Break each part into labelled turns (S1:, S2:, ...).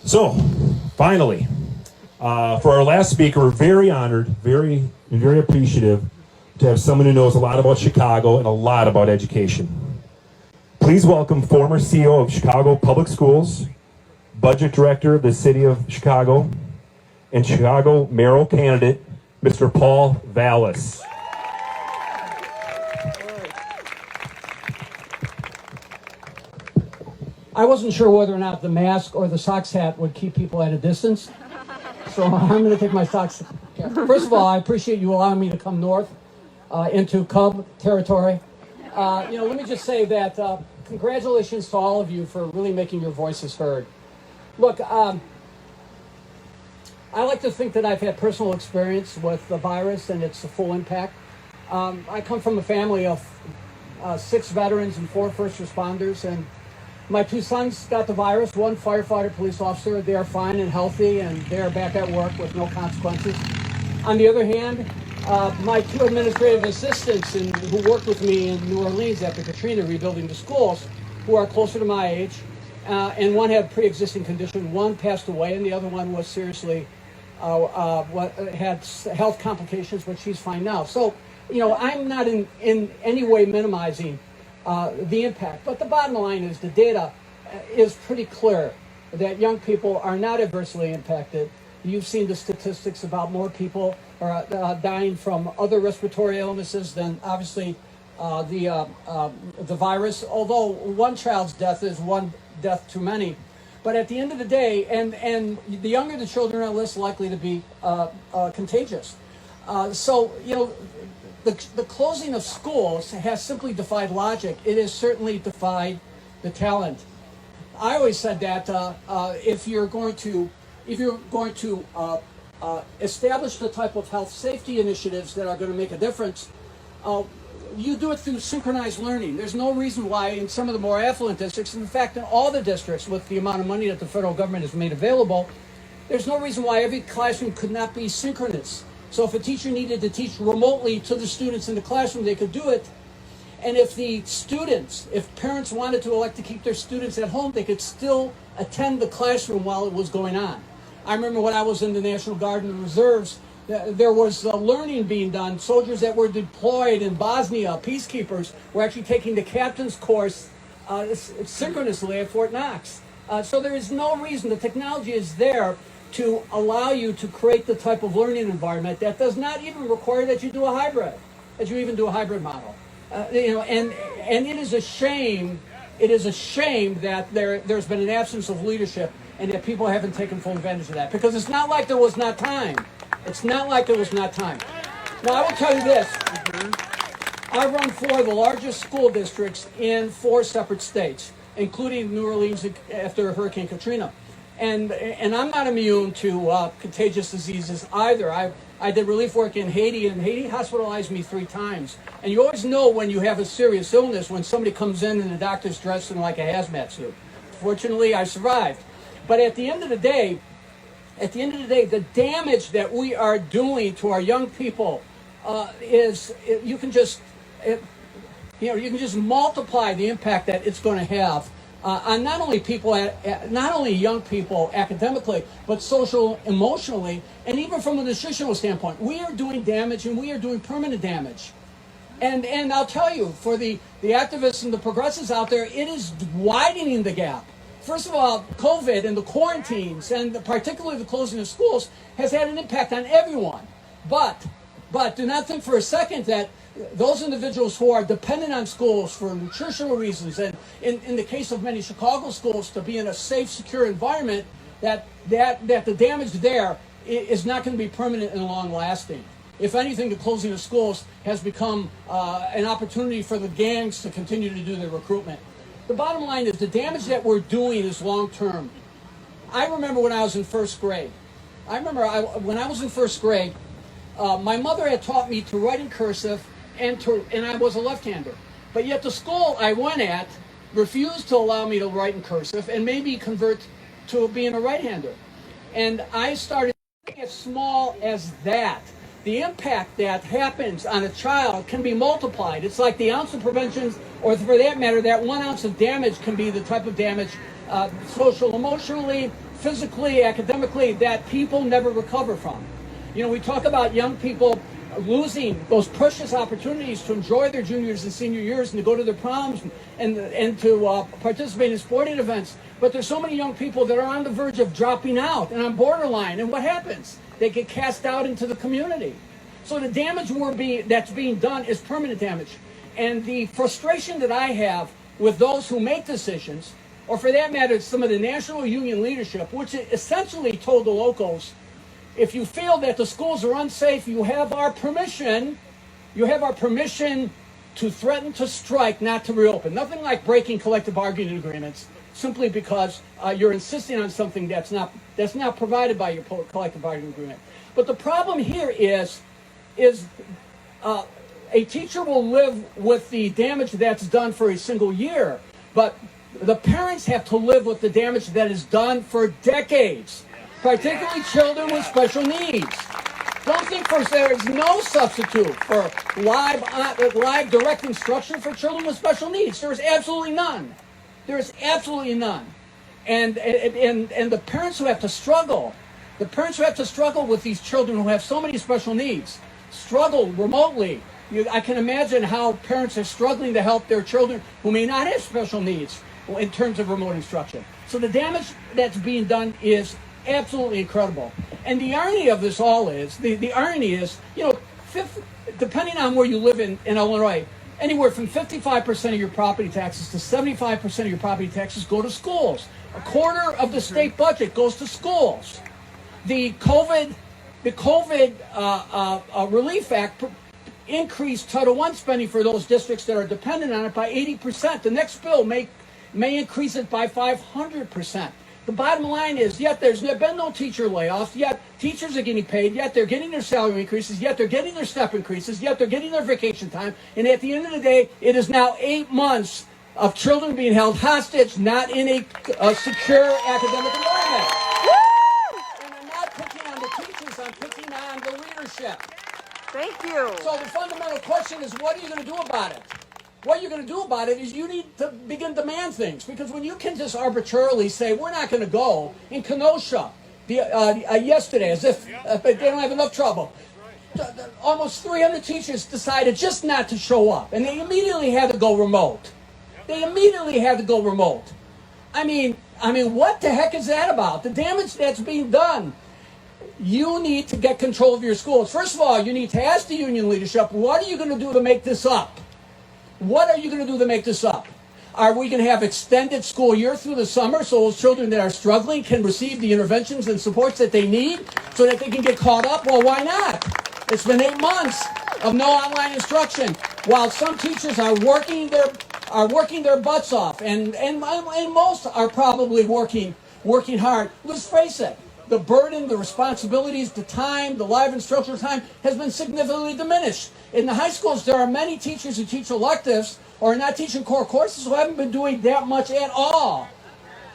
S1: So, finally, for our last speaker, we're very honored, very appreciative to have someone who knows a lot about Chicago and a lot about education. Please welcome former CEO of Chicago Public Schools, Budget Director of the City of Chicago, and Chicago mayoral candidate, Mr. Paul Vallas.
S2: I wasn't sure whether or not the mask or the socks hat would keep people at a distance, so I'm going to take my socks. First of all, I appreciate you allowing me to come north into Cub territory. Let me just say that congratulations to all of you for really making your voices heard. Look, I like to think that I've had personal experience with the virus and its full impact. I come from a family of 6 veterans and 4 first responders, and my 2 sons got the virus, 1 firefighter, police officer. They are fine and healthy, and they are back at work with no consequences. On the other hand, my 2 administrative assistants who worked with me in New Orleans after Katrina rebuilding the schools, who are closer to my age, and one had pre-existing condition, one passed away, and the other one was seriously had health complications, but she's fine now. So, I'm not in any way minimizing the impact. But the bottom line is the data is pretty clear that young people are not adversely impacted. You've seen the statistics about more people are dying from other respiratory illnesses than obviously the virus, although one child's death is one death too many. But at the end of the day, and the younger the children are less likely to be contagious. The closing of schools has simply defied logic. It has certainly defied the talent. I always said that if you're going to establish the type of health safety initiatives that are going to make a difference, you do it through synchronized learning. There's no reason why in some of the more affluent districts, in fact, in all the districts with the amount of money that the federal government has made available, there's no reason why every classroom could not be synchronous. So if a teacher needed to teach remotely to the students in the classroom, they could do it. And if parents wanted to elect to keep their students at home, they could still attend the classroom while it was going on. I remember when I was in the National Guard and the Reserves, there was learning being done. Soldiers that were deployed in Bosnia, peacekeepers, were actually taking the captain's course synchronously at Fort Knox. So there is no reason. The technology is there to allow you to create the type of learning environment that does not even require that you do a hybrid, that you even do a hybrid model. And it is a shame. It is a shame that there's been an absence of leadership and that people haven't taken full advantage of that, because it's not like there was not time. It's not like there was not time. Now, I will tell you this. I run 4 of the largest school districts in 4 separate states, including New Orleans after Hurricane Katrina. And I'm not immune to contagious diseases either. I did relief work in Haiti, and Haiti hospitalized me 3 times. And you always know when you have a serious illness when somebody comes in and the doctor's dressed in like a hazmat suit. Fortunately, I survived. But at the end of the day, the damage that we are doing to our young people you can just multiply the impact that it's going to have on not only young people academically, but social, emotionally, and even from a nutritional standpoint. We are doing damage, and we are doing permanent damage. And I'll tell you, for the activists and the progressives out there, it is widening the gap. First of all, COVID and the quarantines, and particularly the closing of schools, has had an impact on everyone. But do not think for a second that those individuals who are dependent on schools for nutritional reasons, and in the case of many Chicago schools, to be in a safe, secure environment, that the damage there is not going to be permanent and long-lasting. If anything, the closing of schools has become an opportunity for the gangs to continue to do their recruitment. The bottom line is the damage that we're doing is long-term. I remember when I was in first grade. When I was in first grade, my mother had taught me to write in cursive, and I was a left-hander. But yet the school I went at refused to allow me to write in cursive and made me convert to being a right-hander. And I started as small as that. The impact that happens on a child can be multiplied. It's like the ounce of prevention, or for that matter, that 1 ounce of damage can be the type of damage social, emotionally, physically, academically, that people never recover from. You know, we talk about young people losing those precious opportunities to enjoy their juniors and senior years and to go to their proms and to participate in sporting events. But there's so many young people that are on the verge of dropping out and on borderline. And what happens? They get cast out into the community. So the damage that's being done is permanent damage. And the frustration that I have with those who make decisions, or for that matter, some of the national union leadership, which essentially told the locals, if you feel that the schools are unsafe, you have our permission to threaten to strike, not to reopen. Nothing like breaking collective bargaining agreements simply because you're insisting on something that's not provided by your collective bargaining agreement. But the problem here is a teacher will live with the damage that's done for a single year, but the parents have to live with the damage that is done for decades, particularly children with special needs. Don't think first there is no substitute for live direct instruction for children with special needs. There is absolutely none. There is absolutely none. And the parents who have to struggle, with these children who have so many special needs, struggle remotely. I can imagine how parents are struggling to help their children who may not have special needs in terms of remote instruction. So the damage that's being done is absolutely incredible. And the irony of this all is, the irony is, depending on where you live in Illinois, anywhere from 55% of your property taxes to 75% of your property taxes go to schools. A quarter of the state budget goes to schools. The COVID Relief Act increased Title I spending for those districts that are dependent on it by 80%. The next bill may increase it by 500%. The bottom line is, yet there's been no teacher layoffs, yet teachers are getting paid, yet they're getting their salary increases, yet they're getting their step increases, yet they're getting their vacation time, and at the end of the day, it is now 8 months of children being held hostage, not in a secure academic environment. And I'm not picking on the teachers, I'm picking on the leadership.
S3: Thank you.
S2: So the fundamental question is, what are you going to do about it? What you're going to do about it is you need to begin to demand things. Because when you can just arbitrarily say, we're not going to go, in Kenosha, yesterday, as if they don't have enough trouble, almost 300 teachers decided just not to show up. And they immediately had to go remote. I mean, what the heck is that about? The damage that's being done. You need to get control of your schools. First of all, you need to ask the union leadership, what are you going to do to make this up? Are we going to have extended school year through the summer so those children that are struggling can receive the interventions and supports that they need so that they can get caught up? Well, why not? It's been 8 months of no online instruction while some teachers are working their butts off and most are probably working hard. Let's face it. The burden, the responsibilities, the time, the live instructional time has been significantly diminished. In the high schools, there are many teachers who teach electives or are not teaching core courses who haven't been doing that much at all.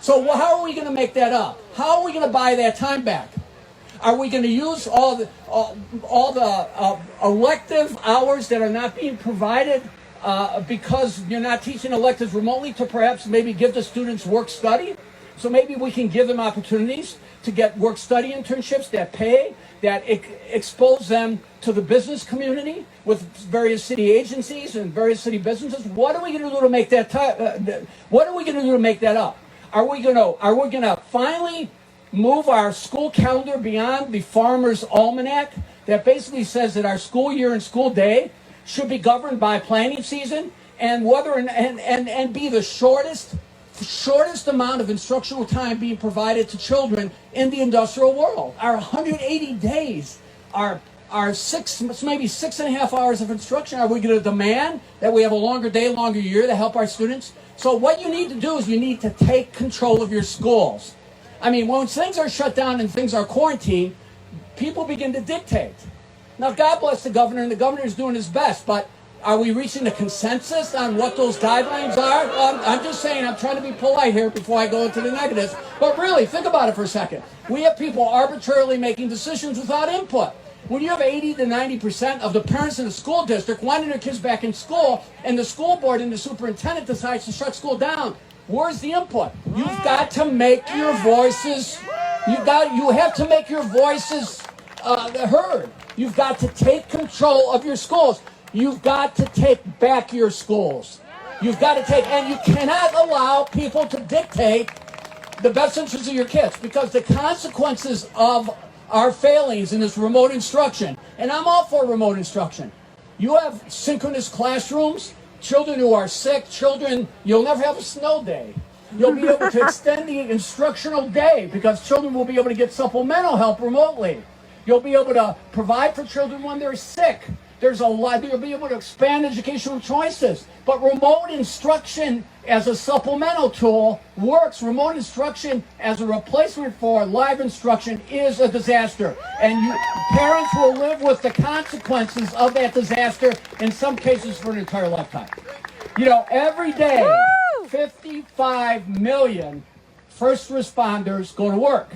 S2: So how are we going to make that up? How are we going to buy that time back? Are we going to use all the elective hours that are not being provided because you're not teaching electives remotely to perhaps maybe give the students work study? So maybe we can give them opportunities to get work-study internships that pay, that expose them to the business community with various city agencies and various city businesses. What are we going to do to make that? What are we going to do to make that up? Are we going to finally move our school calendar beyond the Farmer's Almanac that basically says that our school year and school day should be governed by planning season and and be the shortest amount of instructional time being provided to children in the industrial world? Our 180 days, our maybe 6.5 hours of instruction. Are we going to demand that we have a longer day, longer year to help our students? So what you need to do is you need to take control of your schools. I mean, when things are shut down and things are quarantined, people begin to dictate. Now, God bless the governor, and the governor is doing his best, but are we reaching a consensus on what those guidelines are? I'm just saying, I'm trying to be polite here before I go into the negatives. But really, think about it for a second. We have people arbitrarily making decisions without input. When you have 80 to 90% of the parents in the school district wanting their kids back in school, and the school board and the superintendent decides to shut school down, Where's the input? You've got to make your voices. You have to make your voices heard. You've got to take control of your schools. You've got to take back your schools. You've got to and you cannot allow people to dictate the best interests of your kids, because the consequences of our failings in this remote instruction, and I'm all for remote instruction. You have synchronous classrooms, children who are sick, you'll never have a snow day. You'll be able to extend the instructional day because children will be able to get supplemental help remotely. You'll be able to provide for children when they're sick. There's a lot. You'll be able to expand educational choices. But remote instruction as a supplemental tool works. Remote instruction as a replacement for live instruction is a disaster. And parents will live with the consequences of that disaster, in some cases for an entire lifetime. Every day, 55 million first responders go to work.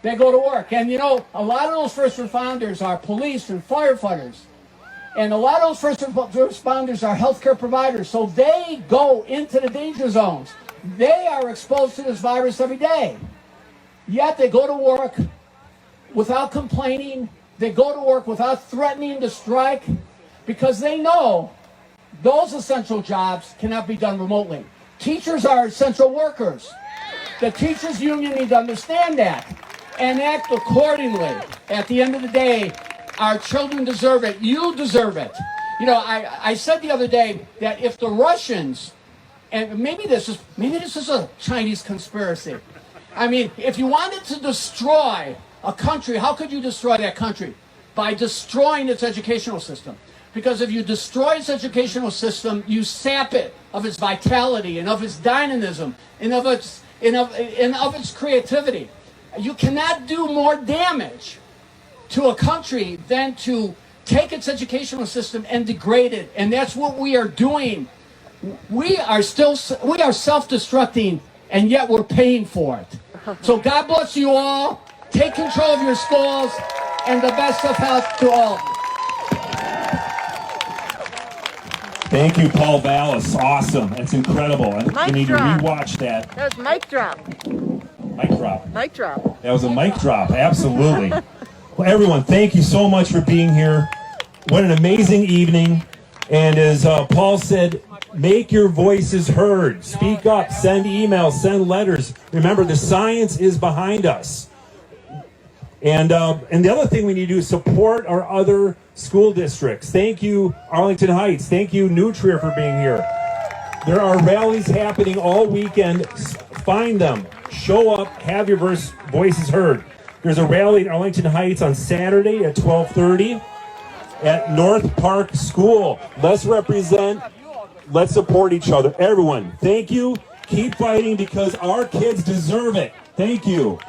S2: They go to work. And a lot of those first responders are police and firefighters. And a lot of those first responders are healthcare providers. So they go into the danger zones. They are exposed to this virus every day. Yet they go to work without complaining. They go to work without threatening to strike, because they know those essential jobs cannot be done remotely. Teachers are essential workers. The teachers union need to understand that and act accordingly. At the end of the day, our children deserve it. You deserve it. I said the other day that if the Russians, and maybe this is a Chinese conspiracy. I mean, if you wanted to destroy a country, how could you destroy that country? By destroying its educational system. Because if you destroy its educational system, you sap it of its vitality and of its dynamism and of its creativity. You cannot do more damage to a country than to take its educational system and degrade it. And that's what we are doing. We are self-destructing, and yet we're paying for it. So God bless you all. Take control of your schools, and the best of health to all.
S1: Thank you, Paul Vallas. Awesome. That's incredible. I need to rewatch that.
S3: That was mic drop.
S1: Mic drop.
S3: Mic drop.
S1: That was a mic drop. Absolutely. Well, everyone, thank you so much for being here. What an amazing evening. And as Paul said, make your voices heard. Speak up. Send emails. Send letters. Remember, the science is behind us. And the other thing we need to do is support our other school districts. Thank you, Arlington Heights. Thank you, New Trier, for being here. There are rallies happening all weekend. Find them. Show up. Have your voices heard. There's a rally in Arlington Heights on Saturday at 12:30 at North Park School. Let's represent. Let's support each other. Everyone, thank you. Keep fighting because our kids deserve it. Thank you.